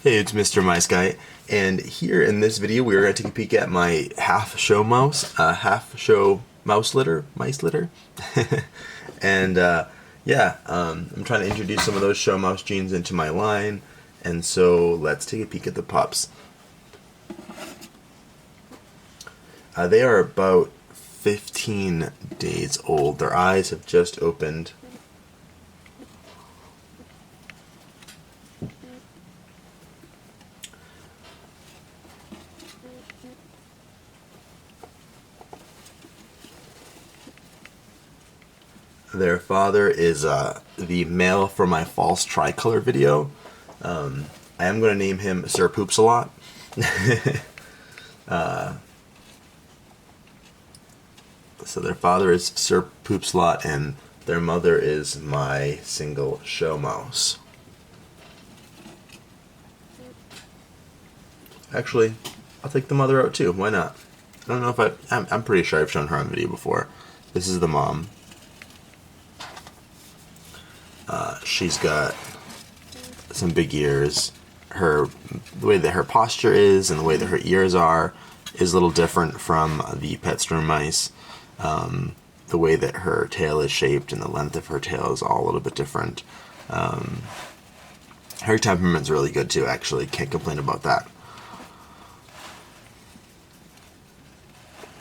Hey, it's MisterMiceGuy, and here in this video we are going to take a peek at my half-show mouse, half-show mice litter, and I'm trying to introduce some of those show mouse genes into my line, and so let's take a peek at the pups. They are about 15 days old. Their eyes have just opened. Their father is the male from my false tricolor video. I am going to name him Sir Poops a lot. So their father is Sir Poops a lot, and their mother is my single show mouse. Actually, I'll take the mother out too. Why not? I don't know if I'm pretty sure I've shown her on video before. This is the mom. She's got some big ears. The way that her posture is and the way that her ears are is a little different from the pet store mice. The way that her tail is shaped and the length of her tail is all a little bit different. Her temperament's really good too, actually. Can't complain about that.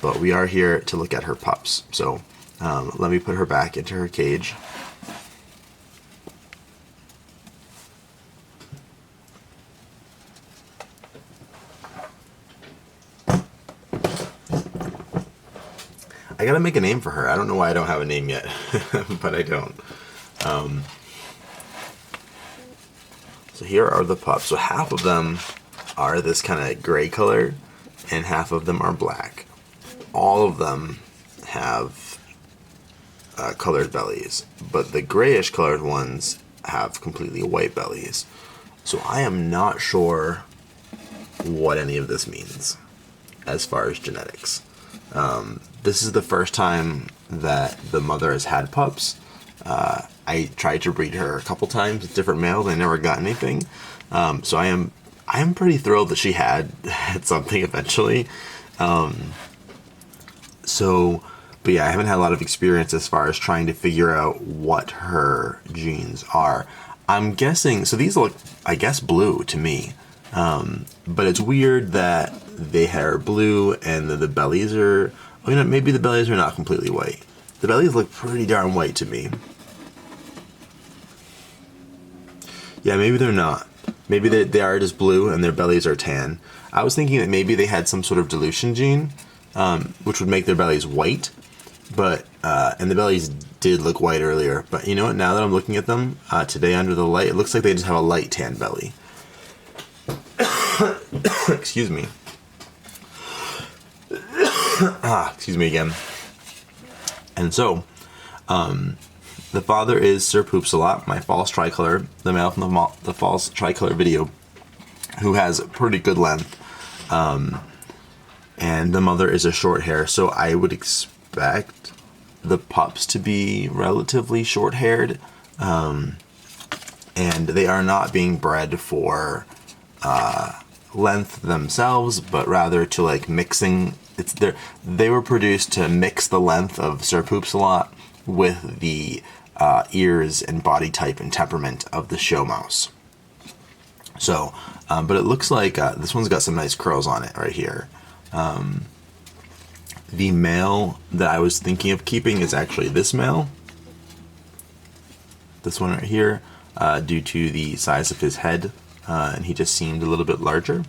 But we are here to look at her pups. So let me put her back into her cage. I gotta make a name for her. I don't know why I don't have a name yet, but I don't. So here are the pups. So half of them are this kind of gray color, and half of them are black. All of them have colored bellies, but the grayish colored ones have completely white bellies. So I am not sure what any of this means as far as genetics. This is the first time that the mother has had pups. I tried to breed her a couple times with different males. I never got anything. So I am pretty thrilled that she had something eventually. But yeah, I haven't had a lot of experience as far as trying to figure out what her genes are. I'm guessing, so these look, I guess, blue to me. But it's weird that they are blue and the bellies are, maybe the bellies are not completely white. The bellies look pretty darn white to me. Yeah, maybe they're not. Maybe they are just blue and their bellies are tan. I was thinking that maybe they had some sort of dilution gene, which would make their bellies white. But, and the bellies did look white earlier. But you know what, now that I'm looking at them today under the light, it looks like they just have a light tan belly. Excuse me. Excuse me again. And so, the father is Sir Poops a lot, my false tricolor, the male from the false tricolor video, who has pretty good length. And the mother is a short hair, so I would expect the pups to be relatively short haired. And they are not being bred for length themselves, but rather to like mixing. They were produced to mix the length of Sir Poops a lot with the ears and body type and temperament of the show mouse. So, but it looks like this one's got some nice curls on it right here. The male that I was thinking of keeping is actually this male. This one right here, due to the size of his head, and he just seemed a little bit larger.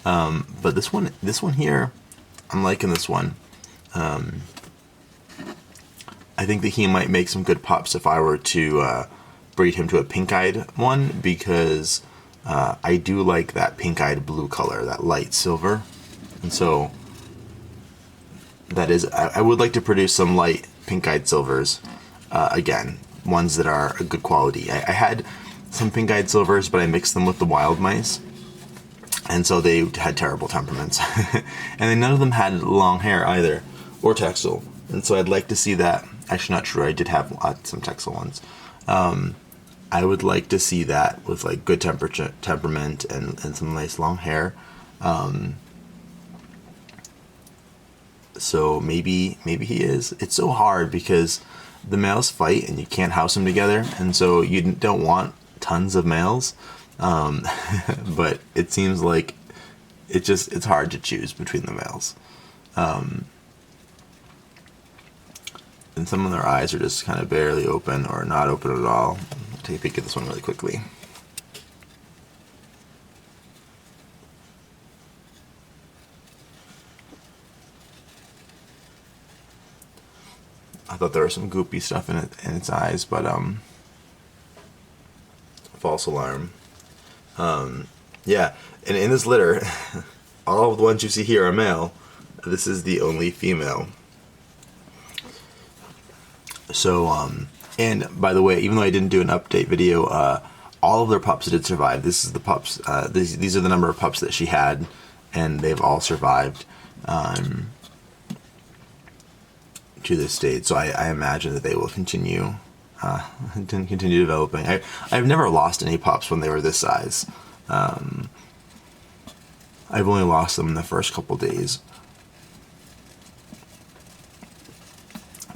But this one here, I'm liking this one. I think that he might make some good pups if I were to breed him to a pink-eyed one, because I do like that pink-eyed blue color, that light silver. And so that is, I would like to produce some light pink-eyed silvers, again, ones that are a good quality. I had some pink-eyed silvers, but I mixed them with the wild mice, and so they had terrible temperaments. And then none of them had long hair either, or texel. And so I'd like to see that. Actually, not true. I did have some texel ones. I would like to see that with like good temperament and some nice long hair. So maybe he is. It's so hard because the males fight and you can't house them together, and so you don't want tons of males. But it seems like it's hard to choose between the males. And some of their eyes are just kind of barely open or not open at all. I'll take a peek at this one really quickly. I thought there was some goopy stuff in its eyes, but false alarm. Yeah, and in this litter, all of the ones you see here are male. This is the only female. So, and by the way, even though I didn't do an update video, all of their pups did survive. This is the pups. These are the number of pups that she had, and they've all survived to this date. So I imagine that they will continue developing. I've never lost any pups when they were this size. I've only lost them in the first couple days.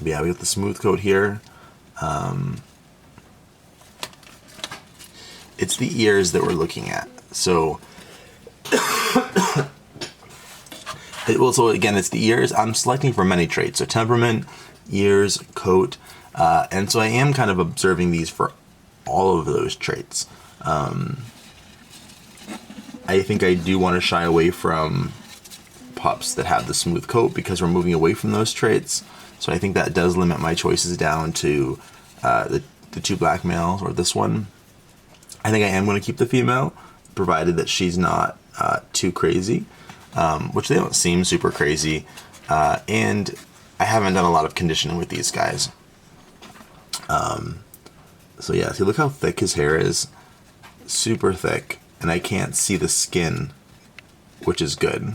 But yeah, we got the smooth coat here. It's the ears that we're looking at. So, so again, it's the ears. I'm selecting for many traits. So temperament, ears, coat. And so I am kind of observing these for all of those traits. I think I do want to shy away from pups that have the smooth coat because we're moving away from those traits. So I think that does limit my choices down to the two black males or this one. I think I am going to keep the female, provided that she's not too crazy, which they don't seem super crazy. And I haven't done a lot of conditioning with these guys. So yeah, see, look how thick his hair is. Super thick. And I can't see the skin, which is good.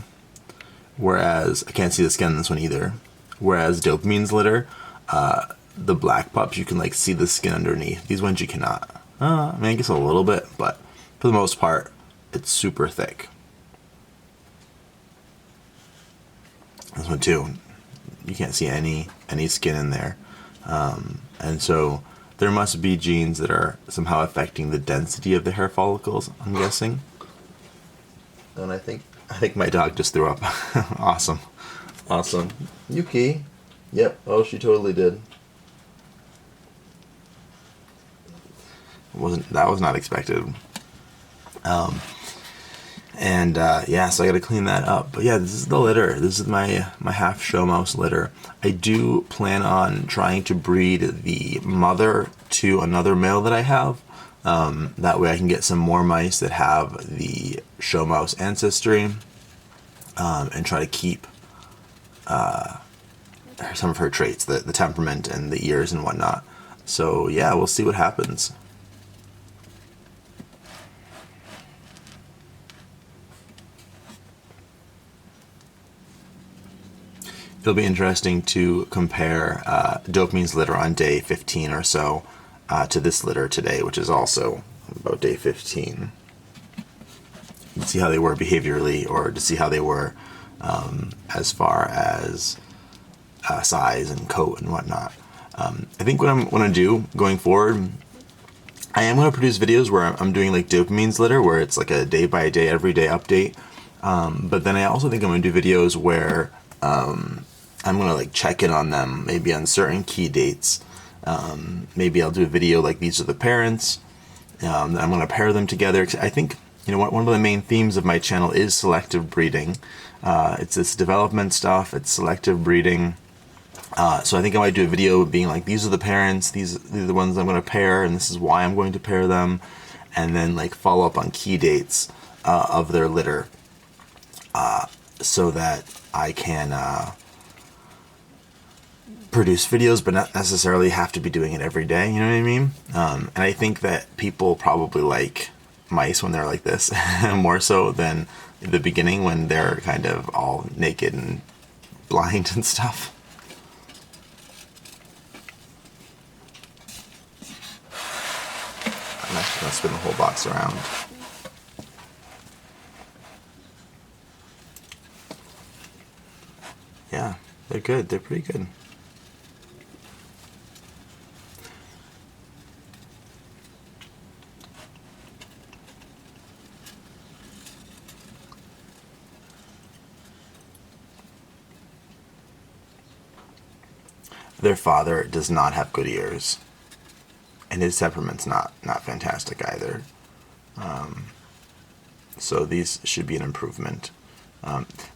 Whereas, I can't see the skin in this one either. Whereas Dopamine's litter, the black pups, you can like see the skin underneath. These ones you cannot. I mean, I guess a little bit, but for the most part, it's super thick. This one too, you can't see any skin in there. And so there must be genes that are somehow affecting the density of the hair follicles, I'm guessing. And I think my dog just threw up. Awesome. Yuki. Yep. Oh, she totally did. That was not expected. Yeah, so I gotta clean that up. But yeah, this is the litter. This is my half show mouse litter. I do plan on trying to breed the mother to another male that I have. That way I can get some more mice that have the show mouse ancestry, and try to keep some of her traits, the temperament and the ears and whatnot. So yeah, we'll see what happens. It'll be interesting to compare Dopamine's litter on day 15 or so to this litter today, which is also about day 15. To see how they were behaviorally, or to see how they were as far as size and coat and whatnot. I think what I'm going to do going forward, I am going to produce videos where I'm doing like Dopamine's litter, where it's like a day by day, everyday update. But then I also think I'm going to do videos where I'm going to like check in on them, maybe on certain key dates. Maybe I'll do a video like these are the parents. I'm going to pair them together. I think, one of the main themes of my channel is selective breeding. It's this development stuff. It's selective breeding. So I think I might do a video being like, these are the parents, these are the ones I'm going to pair, and this is why I'm going to pair them. And then like follow up on key dates of their litter, so that I can produce videos, but not necessarily have to be doing it every day, you know what I mean? And I think that people probably like mice when they're like this, more so than in the beginning when they're kind of all naked and blind and stuff. I'll spin the whole box around. Yeah, they're good. They're pretty good. Their father does not have good ears, and his temperament's not fantastic either. So these should be an improvement.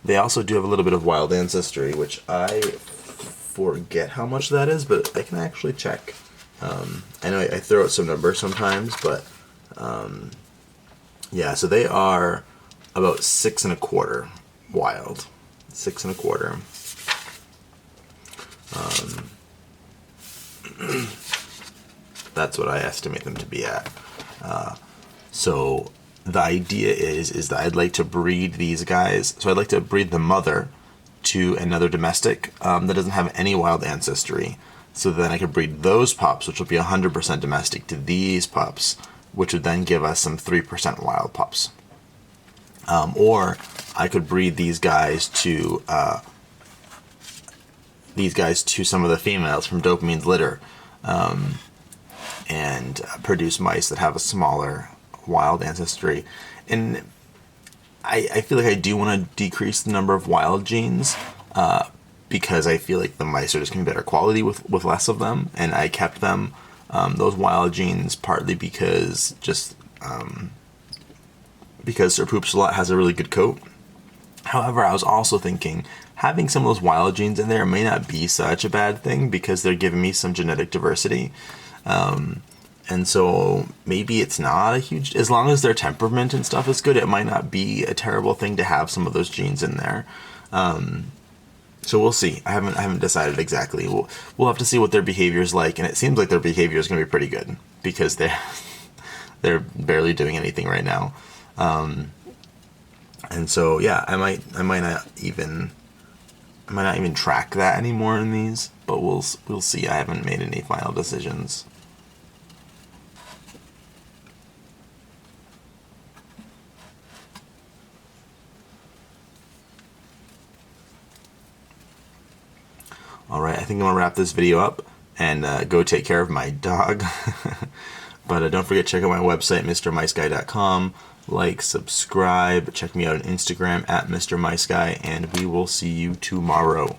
They also do have a little bit of wild ancestry, which I forget how much that is, but I can actually check. I know I throw out some numbers sometimes, but yeah, so they are about 6 1/4 wild. 6 1/4. That's what I estimate them to be at. So the idea is that I'd like to breed these guys. So I'd like to breed the mother to another domestic that doesn't have any wild ancestry. So then I could breed those pups, which will be 100% domestic, to these pups, which would then give us some 3% wild pups. Or I could breed these guys to some of the females from Dopamine's litter, and produce mice that have a smaller wild ancestry. And I feel like I do want to decrease the number of wild genes, because I feel like the mice are just going to be better quality with less of them. And I kept them, those wild genes, partly because Sir Poopsalot has a really good coat. However, I was also thinking having some of those wild genes in there may not be such a bad thing, because they're giving me some genetic diversity. And so maybe it's not a huge, as long as their temperament and stuff is good, it might not be a terrible thing to have some of those genes in there. So we'll see. I haven't decided exactly. We'll have to see what their behavior is like, and it seems like their behavior is going to be pretty good, because they're barely doing anything right now. And so yeah, I might not even track that anymore in these, but we'll see. I haven't made any final decisions. All right, I think I'm gonna wrap this video up and go take care of my dog. But don't forget to check out my website, MisterMiceGuy.com. Like, subscribe, check me out on Instagram at MisterMiceGuy, and we will see you tomorrow.